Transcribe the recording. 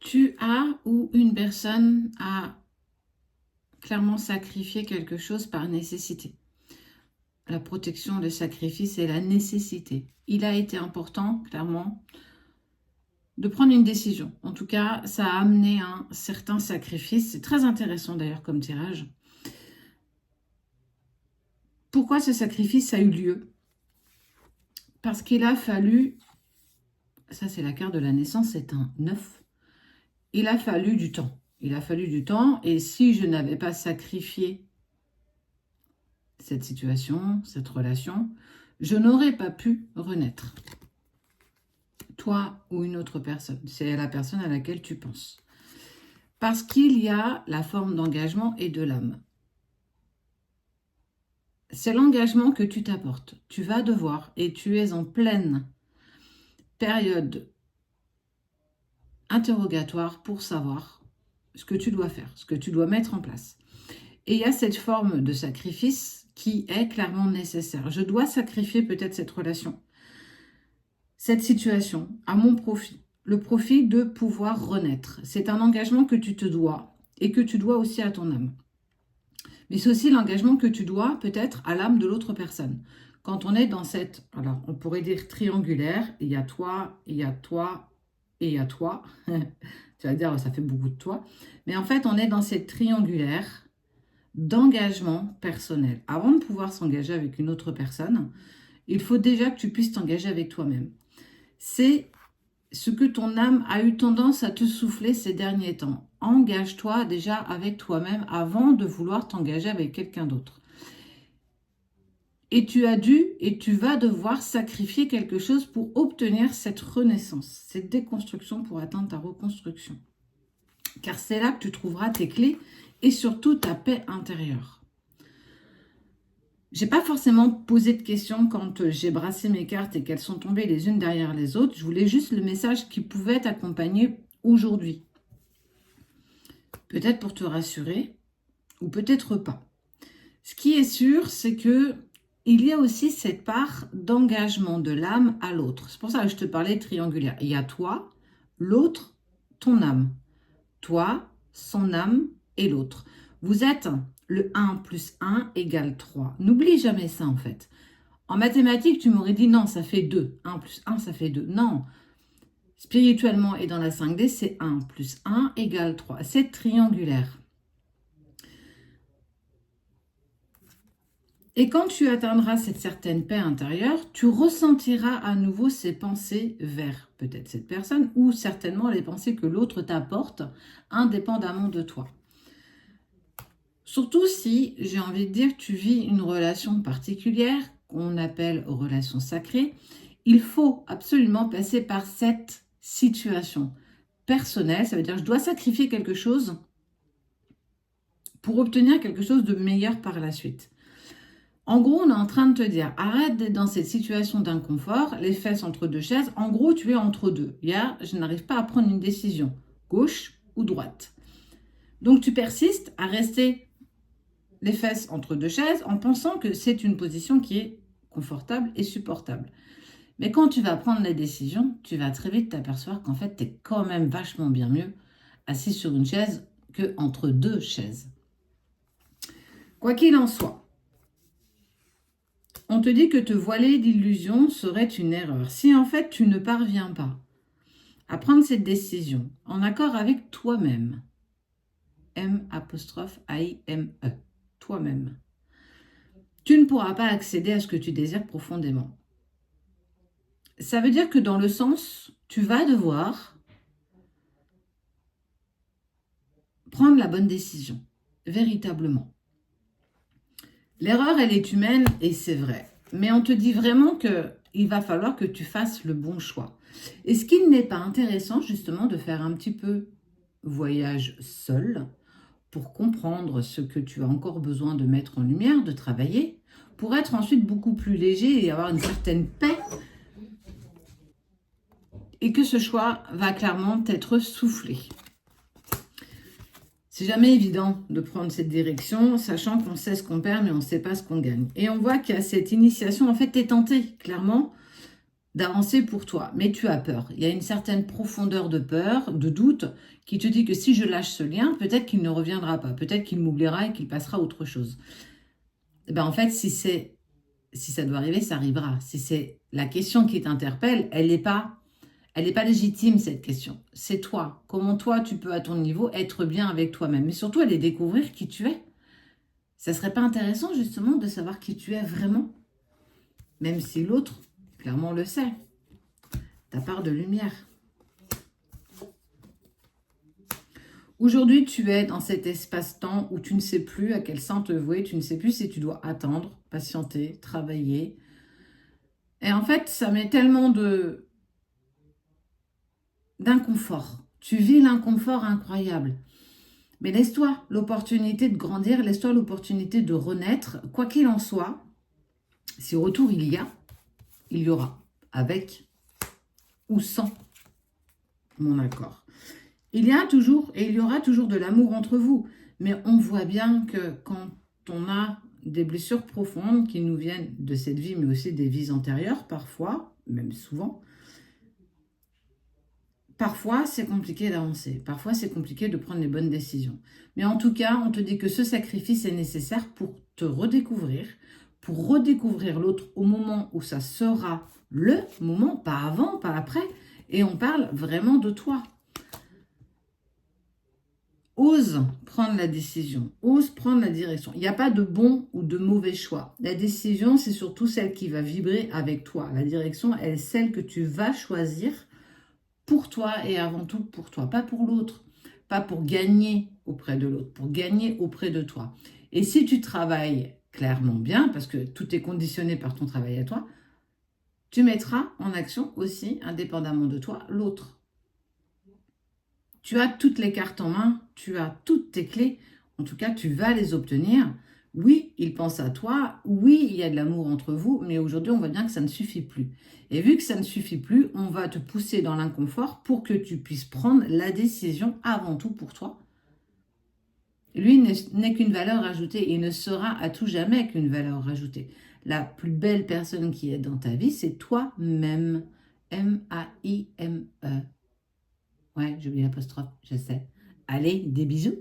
Tu as ou une personne a clairement sacrifié quelque chose par nécessité. La protection, le sacrifice et la nécessité. Il a été important, clairement, de prendre une décision. En tout cas, ça a amené un certain sacrifice. C'est très intéressant d'ailleurs comme tirage. Pourquoi ce sacrifice a eu lieu? Parce qu'il a fallu, ça c'est la carte de la naissance, c'est un 9. Il a fallu du temps. Il a fallu du temps et si je n'avais pas sacrifié cette situation, cette relation, je n'aurais pas pu renaître. Toi ou une autre personne. C'est la personne à laquelle tu penses. Parce qu'il y a la forme d'engagement et de l'âme. C'est l'engagement que tu t'apportes. Tu vas devoir, et tu es en pleine période interrogatoire pour savoir ce que tu dois faire, ce que tu dois mettre en place. Et il y a cette forme de sacrifice qui est clairement nécessaire. Je dois sacrifier peut-être cette relation, cette situation, à mon profit. Le profit de pouvoir renaître. C'est un engagement que tu te dois et que tu dois aussi à ton âme. Mais c'est aussi l'engagement que tu dois peut-être à l'âme de l'autre personne. Quand on est dans cette, alors on pourrait dire triangulaire, il y a toi, il y a toi et il y a toi. Tu vas dire, ça fait beaucoup de toi. Mais en fait, on est dans cette triangulaire d'engagement personnel. Avant de pouvoir s'engager avec une autre personne, il faut déjà que tu puisses t'engager avec toi-même. C'est ce que ton âme a eu tendance à te souffler ces derniers temps. Engage-toi déjà avec toi-même avant de vouloir t'engager avec quelqu'un d'autre. Et tu as dû et tu vas devoir sacrifier quelque chose pour obtenir cette renaissance, cette déconstruction pour atteindre ta reconstruction. Car c'est là que tu trouveras tes clés et surtout ta paix intérieure. J'ai pas forcément posé de questions quand j'ai brassé mes cartes et qu'elles sont tombées les unes derrière les autres. Je voulais juste le message qui pouvait t'accompagner aujourd'hui. Peut-être pour te rassurer ou peut-être pas. Ce qui est sûr, c'est que il y a aussi cette part d'engagement de l'âme à l'autre. C'est pour ça que je te parlais triangulaire. Il y a toi, l'autre, ton âme. Toi, son âme et l'autre. Vous êtes le 1 plus 1 égale 3. N'oublie jamais ça en fait. En mathématiques, tu m'aurais dit non, ça fait 2. 1 plus 1, ça fait 2. Non. Spirituellement et dans la 5D, c'est 1 plus 1 égale 3. C'est triangulaire. Et quand tu atteindras cette certaine paix intérieure, tu ressentiras à nouveau ces pensées vers peut-être cette personne ou certainement les pensées que l'autre t'apporte indépendamment de toi. Surtout si, j'ai envie de dire, tu vis une relation particulière qu'on appelle relation sacrée, il faut absolument passer par cette situation personnelle. Ça veut dire que je dois sacrifier quelque chose pour obtenir quelque chose de meilleur par la suite. En gros, on est en train de te dire, arrête d'être dans cette situation d'inconfort, les fesses entre deux chaises. En gros, tu es entre deux. Je n'arrive pas à prendre une décision, gauche ou droite. Donc, tu persistes à rester les fesses entre deux chaises en pensant que c'est une position qui est confortable et supportable. Mais quand tu vas prendre la décision, tu vas très vite t'apercevoir qu'en fait, tu es quand même vachement bien mieux assis sur une chaise qu'entre deux chaises. Quoi qu'il en soit, on te dit que te voiler d'illusions serait une erreur. Si en fait tu ne parviens pas à prendre cette décision en accord avec toi-même, M'-A'-I-M-E, toi-même, tu ne pourras pas accéder à ce que tu désires profondément. Ça veut dire que dans le sens, tu vas devoir prendre la bonne décision, véritablement. L'erreur, elle est humaine et c'est vrai. Mais on te dit vraiment qu'il va falloir que tu fasses le bon choix. Est-ce qu'il n'est pas intéressant justement de faire un petit peu voyage seul pour comprendre ce que tu as encore besoin de mettre en lumière, de travailler, pour être ensuite beaucoup plus léger et avoir une certaine paix et que ce choix va clairement t'être soufflé. C'est jamais évident de prendre cette direction, sachant qu'on sait ce qu'on perd, mais on ne sait pas ce qu'on gagne. Et on voit qu'il y a cette initiation, en fait, tu es tenté, clairement, d'avancer pour toi, mais tu as peur. Il y a une certaine profondeur de peur, de doute, qui te dit que si je lâche ce lien, peut-être qu'il ne reviendra pas, peut-être qu'il m'oubliera et qu'il passera à autre chose. Eh ben, en fait, si ça doit arriver, ça arrivera. Si c'est la question qui t'interpelle, elle n'est pas légitime, cette question. C'est toi. Comment toi, tu peux, à ton niveau, être bien avec toi-même. Mais surtout, aller découvrir qui tu es. Ça serait pas intéressant, justement, de savoir qui tu es vraiment? Même si l'autre, clairement, le sait. Ta part de lumière. Aujourd'hui, tu es dans cet espace-temps où tu ne sais plus à quel sein te vouer, tu ne sais plus si tu dois attendre, patienter, travailler. Et en fait, ça met tellement d'inconfort. Tu vis l'inconfort incroyable. Mais laisse-toi l'opportunité de grandir, laisse-toi l'opportunité de renaître. Quoi qu'il en soit, si retour il y aura, avec ou sans mon accord. Il y a toujours et il y aura toujours de l'amour entre vous. Mais on voit bien que quand on a des blessures profondes qui nous viennent de cette vie, mais aussi des vies antérieures, parfois, même souvent, parfois c'est compliqué d'avancer. Parfois c'est compliqué de prendre les bonnes décisions. Mais en tout cas, on te dit que ce sacrifice est nécessaire pour te redécouvrir, pour redécouvrir l'autre au moment où ça sera le moment, pas avant, pas après. Et on parle vraiment de toi. Ose prendre la décision, ose prendre la direction. Il n'y a pas de bon ou de mauvais choix. La décision, c'est surtout celle qui va vibrer avec toi. La direction, elle est celle que tu vas choisir pour toi et avant tout pour toi, pas pour l'autre, pas pour gagner auprès de l'autre, pour gagner auprès de toi. Et si tu travailles clairement bien, parce que tout est conditionné par ton travail à toi, tu mettras en action aussi, indépendamment de toi, l'autre. Tu as toutes les cartes en main, tu as toutes tes clés, en tout cas tu vas les obtenir. Oui, il pense à toi, oui, il y a de l'amour entre vous, mais aujourd'hui on voit bien que ça ne suffit plus. Et vu que ça ne suffit plus, on va te pousser dans l'inconfort pour que tu puisses prendre la décision avant tout pour toi. Lui n'est qu'une valeur ajoutée et ne sera à tout jamais qu'une valeur ajoutée. La plus belle personne qui est dans ta vie, c'est toi-même. M-A-I-M-E. Ouais, j'ai oublié l'apostrophe, je sais. Allez, des bisous.